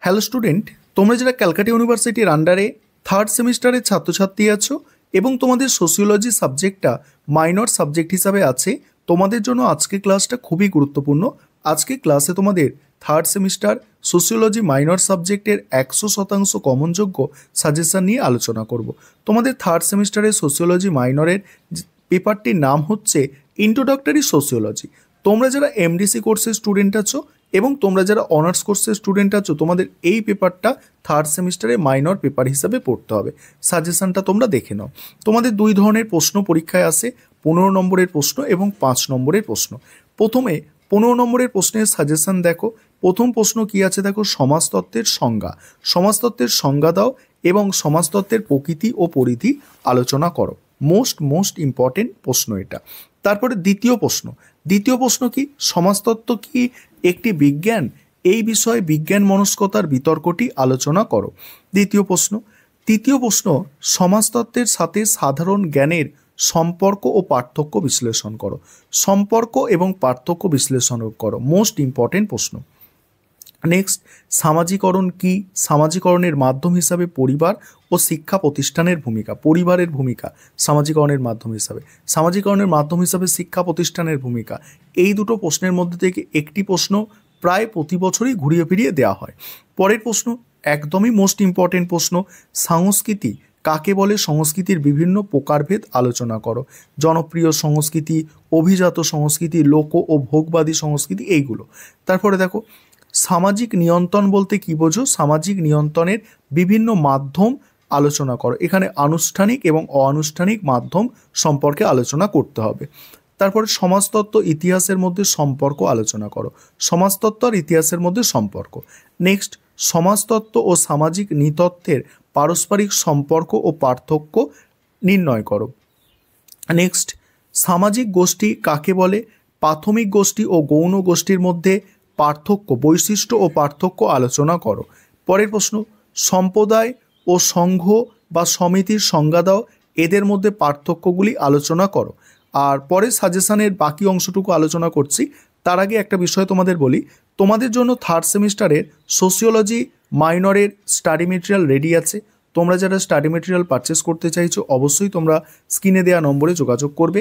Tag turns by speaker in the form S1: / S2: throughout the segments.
S1: Hello student, তোমরা যারা ক্যালকাটা ইউনিভার্সিটির আন্ডারে থার্ড সেমিস্টারের ছাত্রছাত্রী আছো এবং তোমাদের সোশিওলজি সাবজেক্টটা মাইনর সাবজেক্ট হিসাবে আছে, তোমাদের জন্য আজকে ক্লাসটা খুবই গুরুত্বপূর্ণ। আজকে ক্লাসে তোমাদের থার্ড সেমিস্টার সোশিওলজি মাইনর সাবজেক্টের 100% কমনযোগ্য সাজেশন নিয়ে আলোচনা করব। তোমাদের থার্ড সেমিস্টারের সোশিওলজি মাইনরের পেপারটির নাম হচ্ছে ইন্ট্রোডাক্টরি সোশিওলজি। তোমরা যারা এমডিসি কোর্সের স্টুডেন্ট আছো এবং তোমরা যারা অনার্স কোর্সের স্টুডেন্ট আছো, তোমাদের এই পেপারটা থার্ড সেমিস্টারে মাইনর পেপার হিসাবে পড়তে হবে। সাজেশনটা তোমরা দেখে নাও। তোমাদের দুই ধরনের প্রশ্ন পরীক্ষায় আসে, 15 নম্বরের প্রশ্ন এবং 5 নম্বরের প্রশ্ন। প্রথমে 15 নম্বরের প্রশ্নের সাজেশন দেখো। প্রথম প্রশ্ন কি আছে দেখো, সমাজতত্ত্বের সংজ্ঞা। সমাজতত্ত্বের সংজ্ঞা দাও এবং সমাজতত্ত্বের প্রকৃতি ও পরিধি আলোচনা করো। মোস্ট ইম্পর্টেন্ট প্রশ্ন এটা। তারপরে দ্বিতীয় প্রশ্ন কি, সমাজতত্ত্ব কি একটি বিজ্ঞান? এই বিষয়ে বিজ্ঞান মনস্কতার বিতর্কটি আলোচনা করো। তৃতীয় প্রশ্ন, সমাজতত্ত্বের সাথে সাধারণ জ্ঞানের সম্পর্ক ও পার্থক্য বিশ্লেষণ করো। সম্পর্ক এবং পার্থক্য বিশ্লেষণ করো, মোস্ট ইম্পর্টেন্ট প্রশ্ন। নেক্সট, সামাজিকরণ কি? সামাজিকরণের মাধ্যম হিসাবে পরিবার ও শিক্ষা প্রতিষ্ঠানের ভূমিকা। পরিবারের ভূমিকা সামাজিকরণের মাধ্যম হিসাবে, সামাজিকরণের মাধ্যম হিসাবে শিক্ষা প্রতিষ্ঠানের ভূমিকা। এই দুটো প্রশ্নের মধ্যে থেকে একটি প্রশ্ন প্রায় প্রতি বছরই ঘুরিয়ে ফিরিয়ে দেওয়া হয়। পরের প্রশ্ন একদমই মোস্ট ইম্পর্টেন্ট প্রশ্ন, সংস্কৃতি কাকে বলে? সংস্কৃতির বিভিন্ন প্রকারভেদ আলোচনা করো। জনপ্রিয় সংস্কৃতি, অভিজাত সংস্কৃতি, লোক ও ভোগবাদী সংস্কৃতি, এইগুলো। তারপরে দেখো, সামাজিক নিয়ন্ত্রণ বলতে কি বোঝো? সামাজিক নিয়ন্ত্রণের বিভিন্ন মাধ্যম আলোচনা করো। এখানে আনুষ্ঠানিক এবং অনানুষ্ঠানিক মাধ্যম সম্পর্কে আলোচনা করতে হবে। তারপরে সমাজতত্ত্ব ইতিহাসের মধ্যে সম্পর্ক আলোচনা করো। সমাজতত্ত্ব আর ইতিহাসের মধ্যে সম্পর্ক। নেক্সট, সমাজতত্ত্ব ও সামাজিক নৃতত্ত্বের পারস্পরিক সম্পর্ক ও পার্থক্য নির্ণয় করো। নেক্সট, সামাজিক গোষ্ঠী কাকে বলে? প্রাথমিক গোষ্ঠী ও গৌণ গোষ্ঠীর মধ্যে পার্থক্য, বৈশিষ্ট্য ও পার্থক্য আলোচনা করো। পরের প্রশ্ন, সম্প্রদায় ও সংঘ বা সমিতির সংজ্ঞা দাও, এদের মধ্যে পার্থক্যগুলি আলোচনা করো। আর পরে সাজেশনের বাকি অংশটুকু আলোচনা করছি। তার আগে একটা বিষয় তোমাদের বলি, তোমাদের জন্য থার্ড সেমিস্টারের সোশিওলজি মাইনরের স্টাডি মেটেরিয়াল রেডি আছে। তোমরা যারা স্টাডি মেটেরিয়াল পারচেস করতে চাইছো, অবশ্যই তোমরা স্ক্রিনে দেওয়া নম্বরে যোগাযোগ করবে।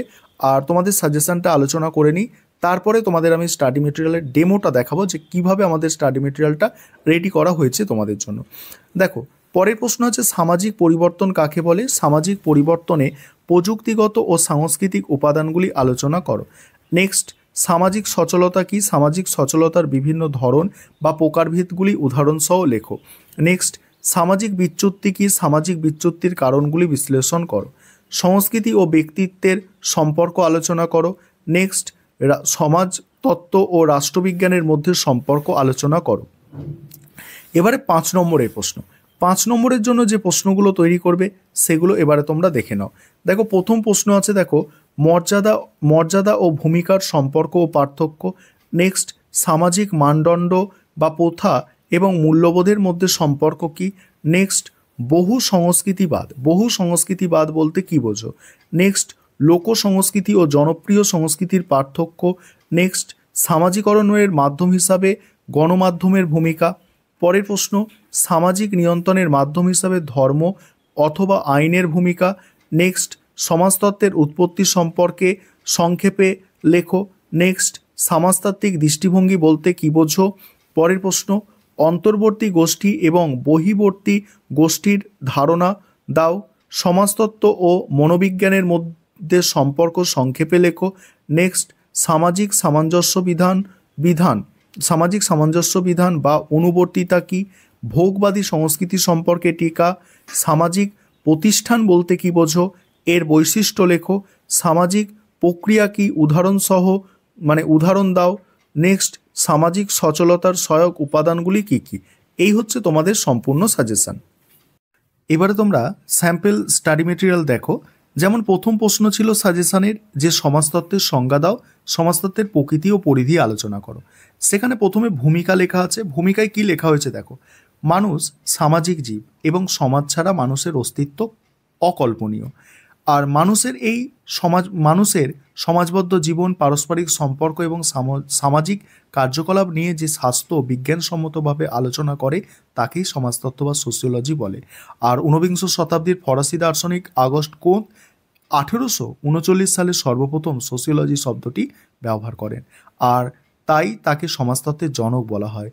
S1: আর তোমাদের সাজেশনটা আলোচনা করে নিই, তারপরে তোমাদের আমি স্টাডি মেটেরিয়ালের ডেমোটা দেখাবো যে কিভাবে আমাদের স্টাডি মেটেরিয়ালটা রেডি করা হয়েছে তোমাদের জন্য। দেখো, পরের প্রশ্ন হচ্ছে সামাজিক পরিবর্তন কাকে বলে? সামাজিক পরিবর্তনে প্রযুক্তিগত ও সাংস্কৃতিক উপাদানগুলি আলোচনা করো। নেক্সট, সামাজিক সচলতা কি? সামাজিক সচলতার বিভিন্ন ধরন বা প্রকারভেদগুলি উদাহরণসহ লেখো। নেক্সট, সামাজিক বিচ্যুতি কি? সামাজিক বিচ্যুতির কারণগুলি বিশ্লেষণ করো। সংস্কৃতি ও ব্যক্তিত্বের সম্পর্ক আলোচনা করো। নেক্সট, সমাজতত্ত্ব ও রাষ্ট্রবিজ্ঞানের মধ্যে সম্পর্ক আলোচনা করো। এবারে 5 নম্বরের প্রশ্ন। 5 নম্বরের জন্য যে প্রশ্নগুলো তৈরি করবে সেগুলো এবারে তোমরা দেখে নাও। দেখো, প্রথম প্রশ্ন আছে, দেখো, মর্যাদা ও ভূমিকার সম্পর্ক ও পার্থক্য। নেক্সট, সামাজিক মানদণ্ড বা প্রথা এবং মূল্যবোধের মধ্যে সম্পর্ক কি? নেক্সট, বহু সংস্কৃতিবাদ বলতে কি বোঝো? নেক্সট, লোক সংস্কৃতি ও জনপ্রিয় সংস্কৃতির পার্থক্য। নেক্সট, সামাজিকরণের মাধ্যম হিসাবে গণমাধ্যমের ভূমিকা। পরের প্রশ্ন, সামাজিক নিয়ন্ত্রণের মাধ্যম হিসাবে ধর্ম অথবা আইনের ভূমিকা। নেক্সট, সমাজতত্ত্বের উৎপত্তি সম্পর্কে সংক্ষেপে লেখো। নেক্সট, সমাজতাত্ত্বিক দৃষ্টিভঙ্গি বলতে কি বোঝো? পরের প্রশ্ন, অন্তর্বর্তী গোষ্ঠী এবং বহির্বর্তী গোষ্ঠীর ধারণা দাও। সমাজতত্ত্ব ও মনোবিজ্ঞানের মধ্যে সম্পর্ক সংক্ষেপে লেখো। নেক্সট, সামাজিক সামঞ্জস্য বিধান বা অনুবর্তিতা কি? ভোগবাদী সংস্কৃতি সম্পর্কে টিকা। সামাজিক প্রতিষ্ঠান বলতে কি বোঝো? এর বৈশিষ্ট্য লেখো। সামাজিক প্রক্রিয়া কি? উদাহরণ দাও। নেক্সট, সামাজিক সচলতার সহায়ক উপাদানগুলি কি কি? এই হচ্ছে তোমাদের সম্পূর্ণ সাজেশন। এবারে তোমরা স্যাম্পল স্টাডি মেটেরিয়াল দেখো। যেমন প্রথম প্রশ্ন ছিল সাজেশনের যে সমাজতত্ত্বের সংজ্ঞা দাও, সমাজতত্ত্বের প্রকৃতি ও পরিধি আলোচনা করো। সেখানে প্রথমে ভূমিকা লেখা আছে। ভূমিকায় কি লেখা হয়েছে দেখো, মানুষ সামাজিক জীব এবং সমাজ ছাড়া মানুষের অস্তিত্ব অকল্পনীয়। আর মানুষের সমাজবদ্ধ জীবন, পারস্পরিক সম্পর্ক এবং সামাজিক কার্যকলাপ নিয়ে যে স্বাস্থ্য বিজ্ঞানসম্মতভাবে আলোচনা করে তাকেই সমাজতত্ত্ব বা সোসিওলজি বলে। আর ঊনবিংশ শতাব্দীর ফরাসি দার্শনিক আগস্ট কোঁত 1839 সালে সর্বপ্রথম সোসিওলজি শব্দটি ব্যবহার করেন, আর তাই তাকে সমাজতত্ত্বের জনক বলা হয়।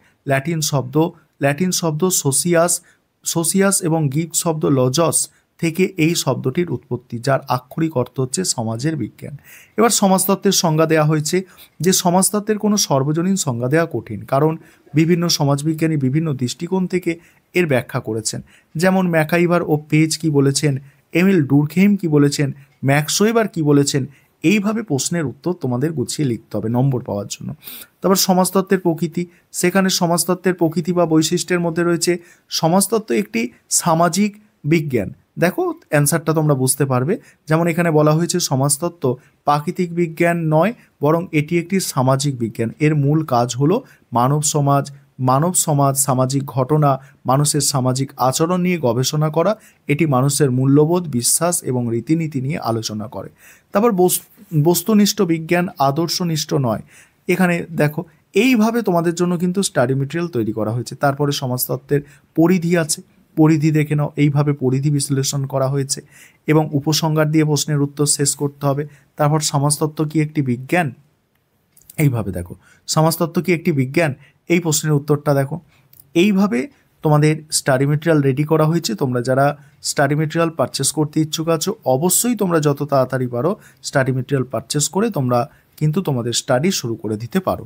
S1: ল্যাটিন শব্দ সোসিয়াস এবং গ্রিক শব্দ লজস থেকে এই শব্দটির উৎপত্তি, যার আক্ষরিক অর্থ হচ্ছে সমাজের বিজ্ঞান। এবার সমাজতত্ত্বের সংজ্ঞা দেওয়া হয়েছে, যে সমাজতত্ত্বের কোনো সর্বজনীন সংজ্ঞা দেওয়া কঠিন, কারণ বিভিন্ন সমাজবিজ্ঞানী বিভিন্ন দৃষ্টিকোণ থেকে এর ব্যাখ্যা করেছেন। যেমন ম্যাকাইভার ও পেজ কি বলেছেন, এমিল ডুরখেইম কি বলেছেন, ম্যাক্স ওয়েবার কি বলেছেন, এইভাবে প্রশ্নের উত্তর তোমাদের গুছিয়ে লিখতে হবে নম্বর পাওয়ার জন্য। তারপর সমাজতত্ত্বের প্রকৃতি, সেখানে সমাজতত্ত্বের প্রকৃতি বা বৈশিষ্ট্যের মধ্যে রয়েছে সমাজতত্ত্ব একটি সামাজিক বিজ্ঞান। দেখো অ্যান্সারটা তোমরা বুঝতে পারবে। যেমন এখানে বলা হয়েছে সমাজতত্ত্ব প্রাকৃতিক বিজ্ঞান নয়, বরং এটি একটি সামাজিক বিজ্ঞান। এর মূল কাজ হলো মানব সমাজ, সামাজিক ঘটনা, মানুষের সামাজিক আচরণ নিয়ে গবেষণা করা। এটি মানুষের মূল্যবোধ, বিশ্বাস এবং রীতিনীতি নিয়ে আলোচনা করে। তারপর বস্তুনিষ্ঠ বিজ্ঞান, আদর্শনিষ্ঠ নয়। এখানে দেখো এইভাবে তোমাদের জন্য কিন্তু স্টাডি মেটেরিয়াল তৈরি করা হয়েছে। তারপরে সমাজতত্ত্বের পরিধি আছে, পরিধি দেখে নাও, এইভাবে পরিধি বিশ্লেষণ করা হয়েছে এবং উপসংহার দিয়ে প্রশ্নের উত্তর শেষ করতে হবে। তারপর সমাজতত্ত্ব কি একটি বিজ্ঞান, এইভাবে দেখো সমাজতত্ত্ব কি একটি বিজ্ঞান, এই প্রশ্নের উত্তরটা দেখো। এইভাবে তোমাদের স্টাডি মেটেরিয়াল রেডি করা হয়েছে। তোমরা যারা স্টাডি মেটেরিয়াল পারচেস করতে ইচ্ছুক আছো, অবশ্যই তোমরা যত তাড়াতাড়ি পারো স্টাডি মেটেরিয়াল পারচেস করে তোমরা কিন্তু তোমাদের স্টাডি শুরু করে দিতে পারো।